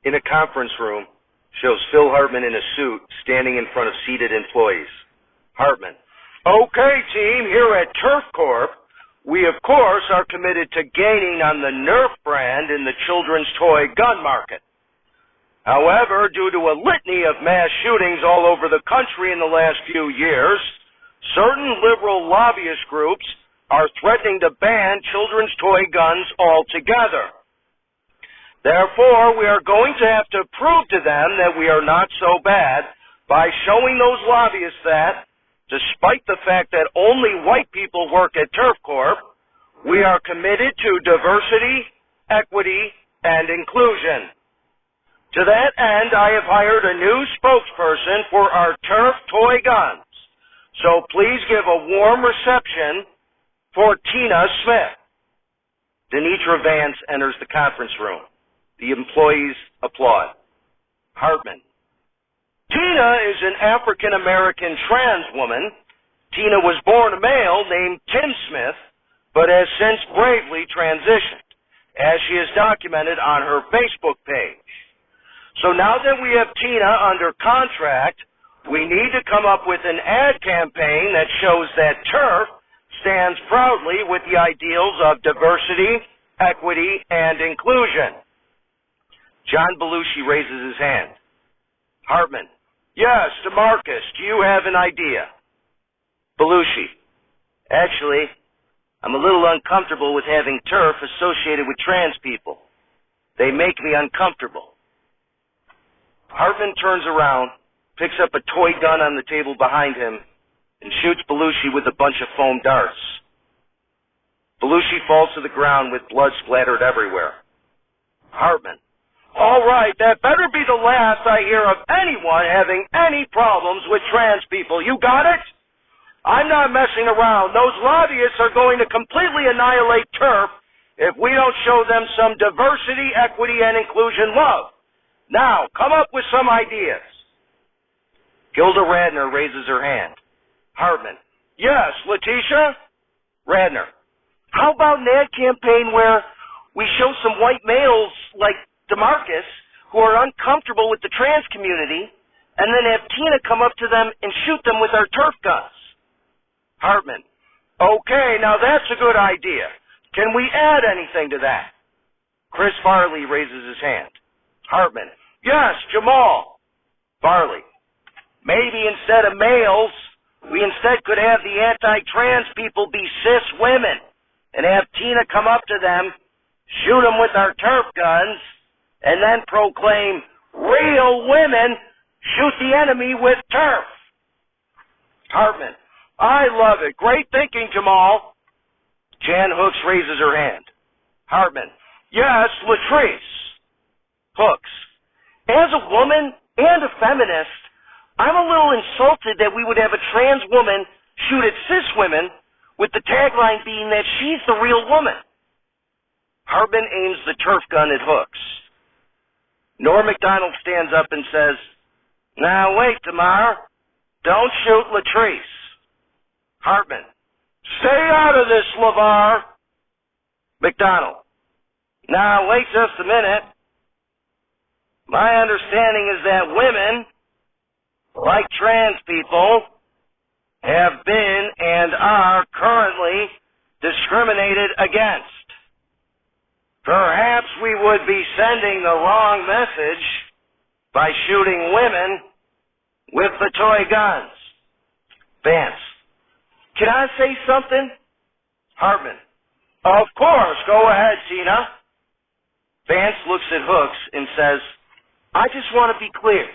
In a conference room, shows Phil Hartman in a suit standing in front of seated employees. Hartman. Okay, team, here at TERF Corp, we of course are committed to gaining on the Nerf brand in the children's toy gun market. However, due to a litany of mass shootings all over the country in the last few years, certain liberal lobbyist groups are threatening to ban children's toy guns altogether. Therefore, we are going to have to prove to them that we are not so bad by showing those lobbyists that, despite the fact that only white people work at TERF Corp, we are committed to diversity, equity, and inclusion. To that end, I have hired a new spokesperson for our TERF toy guns. So please give a warm reception for Tina Smith. Denitra Vance enters the conference room. The employees applaud. Hartman. Tina is an African-American trans woman. Tina was born a male named Tim Smith, but has since bravely transitioned, as she has documented on her Facebook page. So now that we have Tina under contract, we need to come up with an ad campaign that shows that TERF stands proudly with the ideals of diversity, equity, and inclusion. John Belushi raises his hand. Hartman. Yes, DeMarcus, do you have an idea? Belushi. Actually, I'm a little uncomfortable with having TERF associated with trans people. They make me uncomfortable. Hartman turns around, picks up a toy gun on the table behind him, and shoots Belushi with a bunch of foam darts. Belushi falls to the ground with blood splattered everywhere. Hartman. All right, that better be the last I hear of anyone having any problems with trans people. You got it? I'm not messing around. Those lobbyists are going to completely annihilate TERF if we don't show them some diversity, equity, and inclusion love. Now, come up with some ideas. Gilda Radner raises her hand. Hartman. Yes, Letitia? Radner. How about an ad campaign where we show some white males like DeMarcus who are uncomfortable with the trans community and then have Tina come up to them and shoot them with our TERF guns? Hartman. Okay, now that's a good idea. Can we add anything to that? Chris Farley raises his hand. Hartman. Yes, Jamal. Farley. Maybe instead of males, we instead could have the anti-trans people be cis women and have Tina come up to them, shoot them with our TERF guns, and then proclaim, real women shoot the enemy with TERF. Hartman. I love it. Great thinking, Jamal. Jan Hooks raises her hand. Hartman. Yes, Latrice. Hooks. As a woman and a feminist, I'm a little insulted that we would have a trans woman shoot at cis women with the tagline being that she's the real woman. Hartman aims the TERF gun at Hooks. Norm MacDonald stands up and says, Now wait, Tamar. Don't shoot Latrice. Hartman. Stay out of this, LeVar. MacDonald. Now wait just a minute. My understanding is that women, like trans people, have been and are currently discriminated against. Perhaps we would be sending the wrong message by shooting women with the toy guns. Vance. Can I say something? Hartman. Of course. Go ahead, Tina. Vance looks at Hooks and says, I just want to be clear.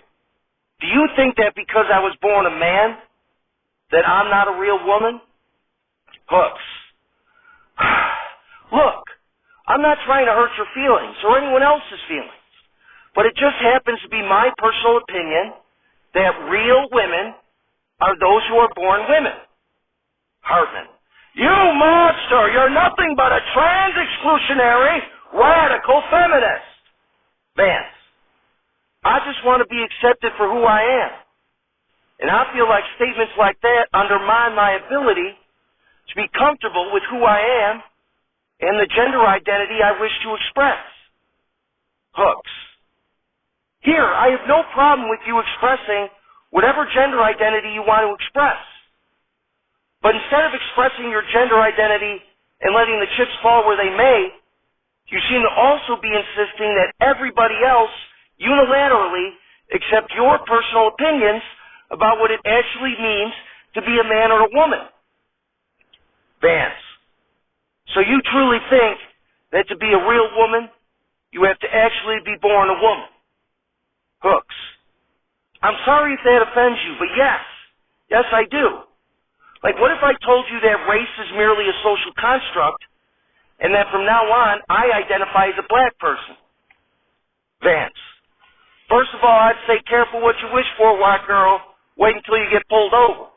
Do you think that because I was born a man, that I'm not a real woman? Hooks. Look, I'm not trying to hurt your feelings or anyone else's feelings, but it just happens to be my personal opinion that real women are those who are born women. Hartman. You monster! You're nothing but a trans-exclusionary, radical feminist. Vance. I just want to be accepted for who I am. And I feel like statements like that undermine my ability to be comfortable with who I am and the gender identity I wish to express. Hooks. clear. I have no problem with you expressing whatever gender identity you want to express. But instead of expressing your gender identity and letting the chips fall where they may, you seem to also be insisting that everybody else unilaterally accept your personal opinions about what it actually means to be a man or a woman. Vance, so you truly think that to be a real woman, you have to actually be born a woman? Hooks, I'm sorry if that offends you, but yes, I do. Like, what if I told you that race is merely a social construct, and that from now on, I identify as a black person? Vance, first of all, I'd say careful what you wish for, white girl. Wait until you get pulled over.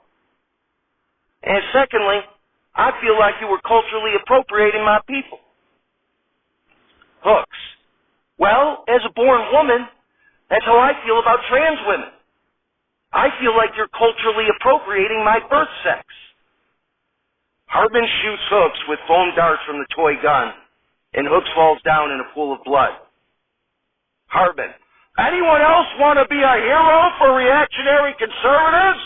And secondly, I feel like you were culturally appropriating my people. Hooks, well, as a born woman, that's how I feel about trans women. I feel like you're culturally appropriating my birth sex. Hartman shoots Hooks with foam darts from the toy gun, and Hooks falls down in a pool of blood. Hartman, anyone else want to be a hero for reactionary conservatives?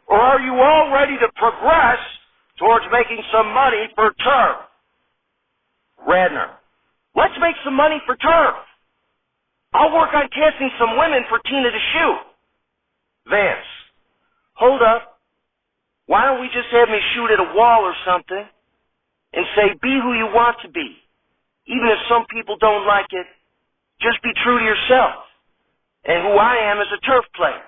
Or are you all ready to progress towards making some money for TERF? Radner, let's make some money for TERF. I'll work on casting some women for Tina to shoot. Vance, hold up. Why don't we just have me shoot at a wall or something and say, be who you want to be. Even if some people don't like it, just be true to yourself and who I am as a TERF player.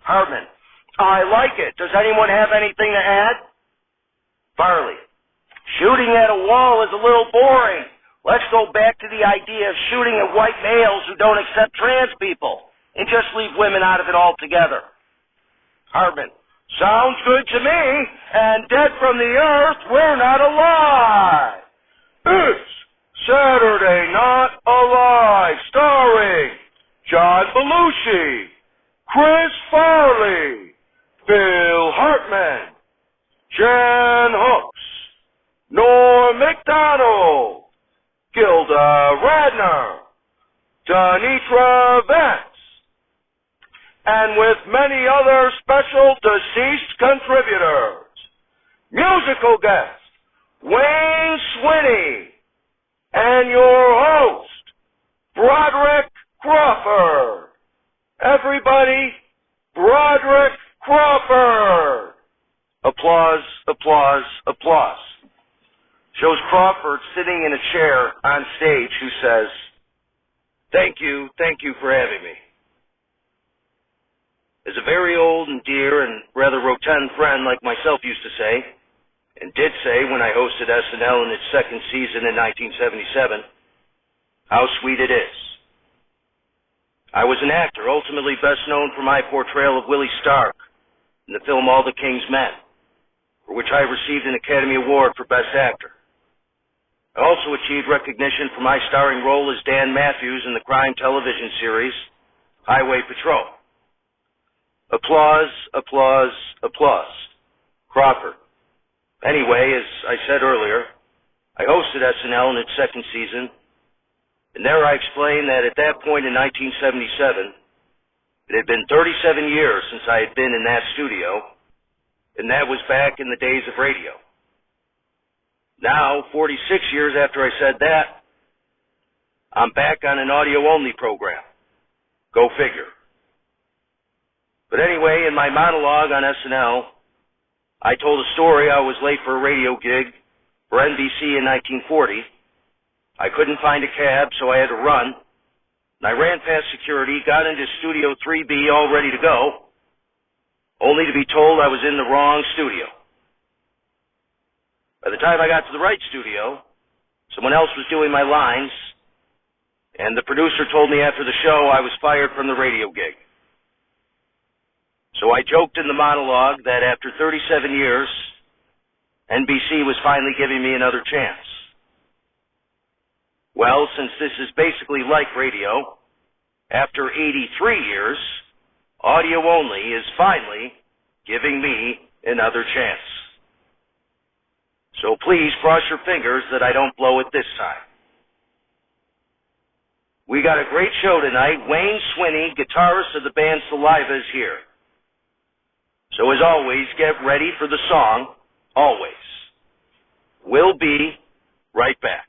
Hartman, I like it. Does anyone have anything to add? Farley, shooting at a wall is a little boring. Let's go back to the idea of shooting at white males who don't accept trans people and just leave women out of it altogether. Hartman, sounds good to me, and dead from the earth, we're not alive. It's Saturday Not Alive, starring John Belushi, Chris Farley, Phil Hartman, Jan Hooks, Norm MacDonald, Gilda Radner, Danitra Vance, and with many other special deceased contributors. Musical guest, Wayne Swinny, and your host, Broderick Crawford. Everybody, Broderick Crawford. Applause, applause, applause. Shows Crawford sitting in a chair on stage who says, thank you for having me. As a very old and dear and rather rotund friend like myself used to say, and did say when I hosted SNL in its second season in 1977, how sweet it is. I was an actor, ultimately best known for my portrayal of Willie Stark in the film All the King's Men, for which I received an Academy Award for Best Actor. I also achieved recognition for my starring role as Dan Matthews in the crime television series Highway Patrol. Applause, applause, applause. Crawford. Anyway, as I said earlier, I hosted SNL in its second season, and there I explained that at that point in 1977, it had been 37 years since I had been in that studio, and that was back in the days of radio. Now, 46 years after I said that, I'm back on an audio-only program. Go figure. But anyway, in my monologue on SNL, I told a story. I was late for a radio gig for NBC in 1940. I couldn't find a cab, so I had to run. And I ran past security, got into Studio 3B all ready to go, only to be told I was in the wrong studio. By the time I got to the right studio, someone else was doing my lines, and the producer told me after the show I was fired from the radio gig. So I joked in the monologue that after 37 years, NBC was finally giving me another chance. Well, since this is basically like radio, after 83 years, audio only is finally giving me another chance. So please cross your fingers that I don't blow it this time. We got a great show tonight. Wayne Swinny, guitarist of the band Saliva, is here. So as always, get ready for the song, Always. We'll be right back.